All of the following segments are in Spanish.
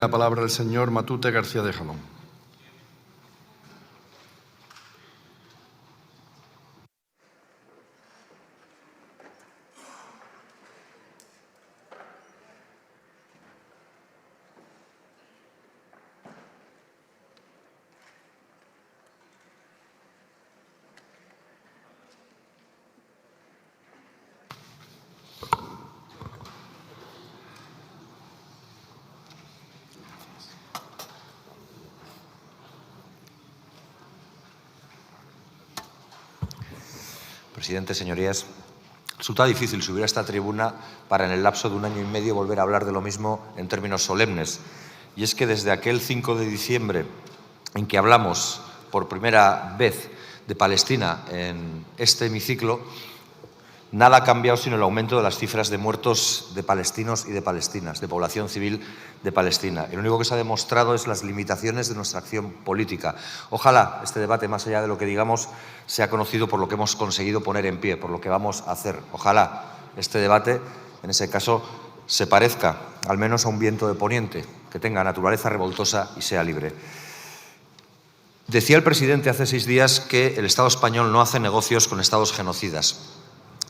La palabra del señor Matute García de Jalón. Presidente, señorías, resulta difícil subir a esta tribuna para en el lapso de 1 año y medio volver a hablar de lo mismo en términos solemnes. Y es que desde aquel 5 de diciembre en que hablamos por primera vez de Palestina en este hemiciclo, nada ha cambiado sino el aumento de las cifras de muertos de palestinos y de palestinas, de población civil de Palestina. Y lo único que se ha demostrado es las limitaciones de nuestra acción política. Ojalá este debate, más allá de lo que digamos, sea conocido por lo que hemos conseguido poner en pie, por lo que vamos a hacer. Ojalá este debate, en ese caso, se parezca al menos a un viento de poniente, que tenga naturaleza revoltosa y sea libre. Decía el presidente hace 6 días que el Estado español no hace negocios con estados genocidas.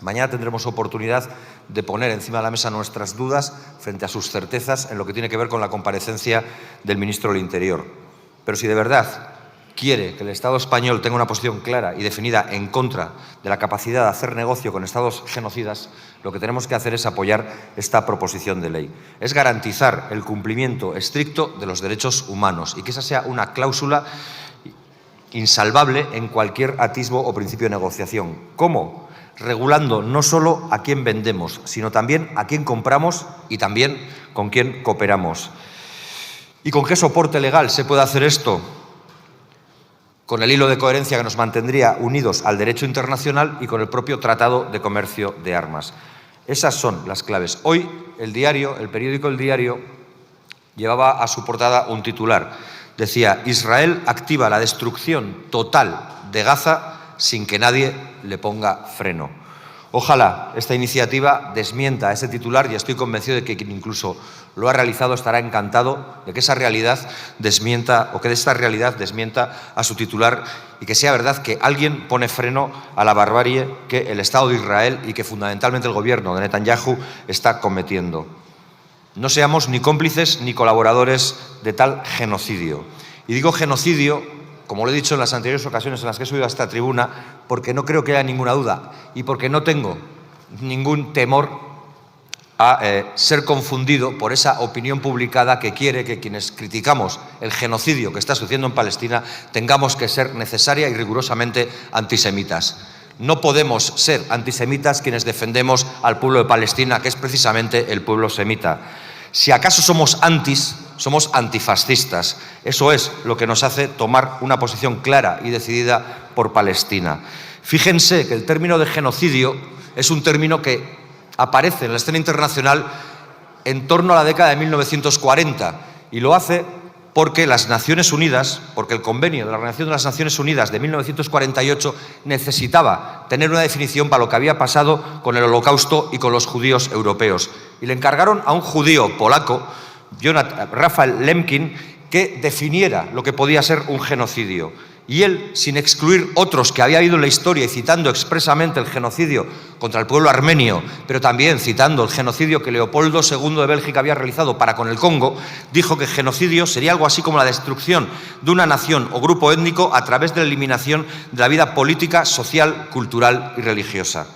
Mañana tendremos oportunidad de poner encima de la mesa nuestras dudas frente a sus certezas en lo que tiene que ver con la comparecencia del ministro del Interior. Pero si de verdad quiere que el Estado español tenga una posición clara y definida en contra de la capacidad de hacer negocio con estados genocidas, lo que tenemos que hacer es apoyar esta proposición de ley. Es garantizar el cumplimiento estricto de los derechos humanos y que esa sea una cláusula insalvable en cualquier atisbo o principio de negociación. ¿Cómo? Regulando no solo a quién vendemos, sino también a quién compramos y también con quién cooperamos. ¿Y con qué soporte legal se puede hacer esto? Con el hilo de coherencia que nos mantendría unidos al derecho internacional y con el propio Tratado de Comercio de Armas. Esas son las claves. Hoy el periódico El Diario, llevaba a su portada un titular. Decía: Israel activa la destrucción total de Gaza sin que nadie le ponga freno. Ojalá esta iniciativa desmienta ese titular y estoy convencido de que quien incluso lo ha realizado estará encantado de que esa realidad desmienta, o que de esta realidad desmienta a su titular, y que sea verdad que alguien pone freno a la barbarie que el Estado de Israel y que fundamentalmente el gobierno de Netanyahu está cometiendo. No seamos ni cómplices ni colaboradores de tal genocidio. Y digo genocidio, como lo he dicho en las anteriores ocasiones en las que he subido a esta tribuna, porque no creo que haya ninguna duda y porque no tengo ningún temor a ser confundido por esa opinión publicada que quiere que quienes criticamos el genocidio que está sucediendo en Palestina tengamos que ser necesaria y rigurosamente antisemitas. No podemos ser antisemitas quienes defendemos al pueblo de Palestina, que es precisamente el pueblo semita. Si acaso somos somos antifascistas. Eso es lo que nos hace tomar una posición clara y decidida por Palestina. Fíjense que el término de genocidio es un término que aparece en la escena internacional en torno a la década de 1940 y lo hace porque las Naciones Unidas, porque el convenio de la Organización de las Naciones Unidas de 1948 necesitaba tener una definición para lo que había pasado con el Holocausto y con los judíos europeos. Y le encargaron a un judío polaco, Raphael Lemkin, que definiera lo que podía ser un genocidio. Y él, sin excluir otros que había habido en la historia y citando expresamente el genocidio contra el pueblo armenio, pero también citando el genocidio que Leopoldo II de Bélgica había realizado para con el Congo, dijo que genocidio sería algo así como la destrucción de una nación o grupo étnico a través de la eliminación de la vida política, social, cultural y religiosa.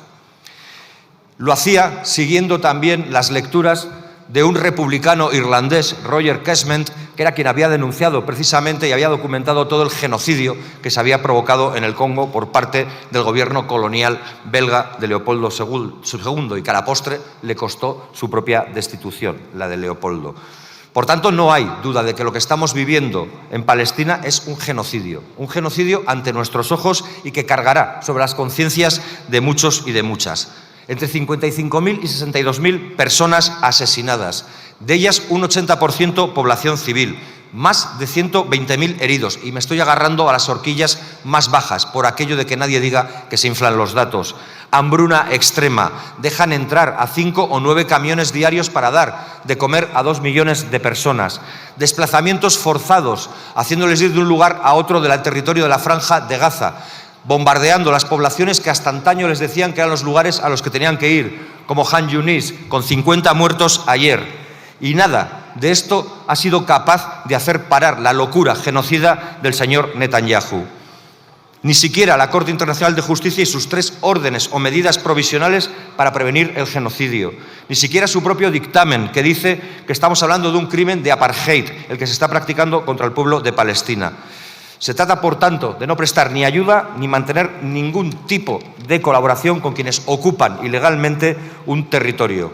Lo hacía siguiendo también las lecturas de un republicano irlandés, Roger Casement, que era quien había denunciado precisamente y había documentado todo el genocidio que se había provocado en el Congo por parte del gobierno colonial belga de Leopoldo II y que a la postre le costó su propia destitución, la de Leopoldo. Por tanto, no hay duda de que lo que estamos viviendo en Palestina es un genocidio ante nuestros ojos y que cargará sobre las conciencias de muchos y de muchas. Entre 55.000 y 62.000 personas asesinadas, de ellas un 80% población civil, más de 120.000 heridos. Y me estoy agarrando a las horquillas más bajas por aquello de que nadie diga que se inflan los datos. Hambruna extrema. Dejan entrar a 5 o 9 camiones diarios para dar de comer a 2 millones de personas. Desplazamientos forzados, haciéndoles ir de un lugar a otro del territorio de la Franja de Gaza, bombardeando las poblaciones que hasta antaño les decían que eran los lugares a los que tenían que ir, como Han Yunis, con 50 muertos ayer. Y nada de esto ha sido capaz de hacer parar la locura genocida del señor Netanyahu. Ni siquiera la Corte Internacional de Justicia y sus 3 órdenes o medidas provisionales para prevenir el genocidio. Ni siquiera su propio dictamen, que dice que estamos hablando de un crimen de apartheid, el que se está practicando contra el pueblo de Palestina. Se trata, por tanto, de no prestar ni ayuda ni mantener ningún tipo de colaboración con quienes ocupan ilegalmente un territorio.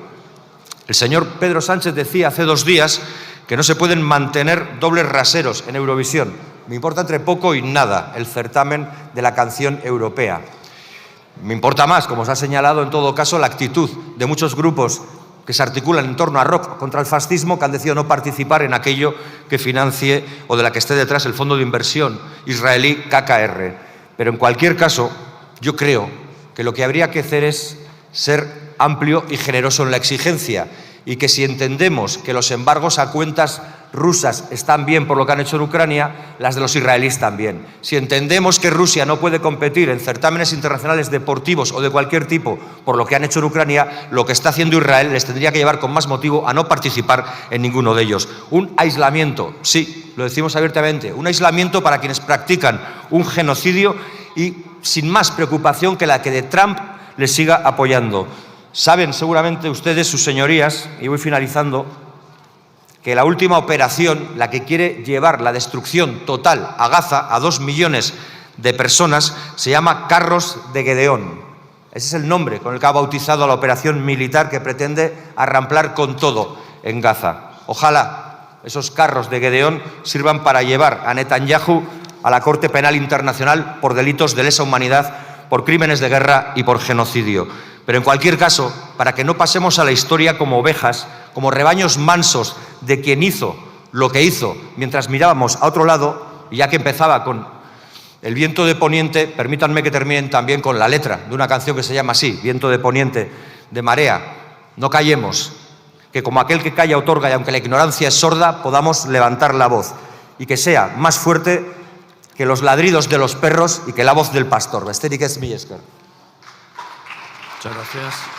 El señor Pedro Sánchez decía hace 2 días que no se pueden mantener dobles raseros en Eurovisión. Me importa entre poco y nada el certamen de la canción europea. Me importa más, como se ha señalado en todo caso, la actitud de muchos grupos que se articulan en torno a rock contra el fascismo, que han decidido no participar en aquello que financie o de la que esté detrás el fondo de inversión israelí KKR. Pero en cualquier caso, yo creo que lo que habría que hacer es ser amplio y generoso en la exigencia, y que si entendemos que los embargos a cuentas rusas están bien por lo que han hecho en Ucrania, las de los israelíes también. Si entendemos que Rusia no puede competir en certámenes internacionales deportivos o de cualquier tipo por lo que han hecho en Ucrania, lo que está haciendo Israel les tendría que llevar con más motivo a no participar en ninguno de ellos. Un aislamiento, sí, lo decimos abiertamente, un aislamiento para quienes practican un genocidio y sin más preocupación que la que de Trump les siga apoyando. Saben seguramente ustedes, sus señorías, y voy finalizando, que la última operación, la que quiere llevar la destrucción total a Gaza, a 2 millones de personas, se llama Carros de Gedeón. Ese es el nombre con el que ha bautizado a la operación militar que pretende arramplar con todo en Gaza. Ojalá esos carros de Gedeón sirvan para llevar a Netanyahu a la Corte Penal Internacional por delitos de lesa humanidad, por crímenes de guerra y por genocidio. Pero en cualquier caso, para que no pasemos a la historia como ovejas, como rebaños mansos de quien hizo lo que hizo mientras mirábamos a otro lado, y ya que empezaba con el viento de poniente, permítanme que terminen también con la letra de una canción que se llama así, Viento de Poniente, de Marea. No callemos, que como aquel que calla otorga y aunque la ignorancia es sorda, podamos levantar la voz y que sea más fuerte que los ladridos de los perros y que la voz del pastor. Besterik ez mila esker. Muchas gracias.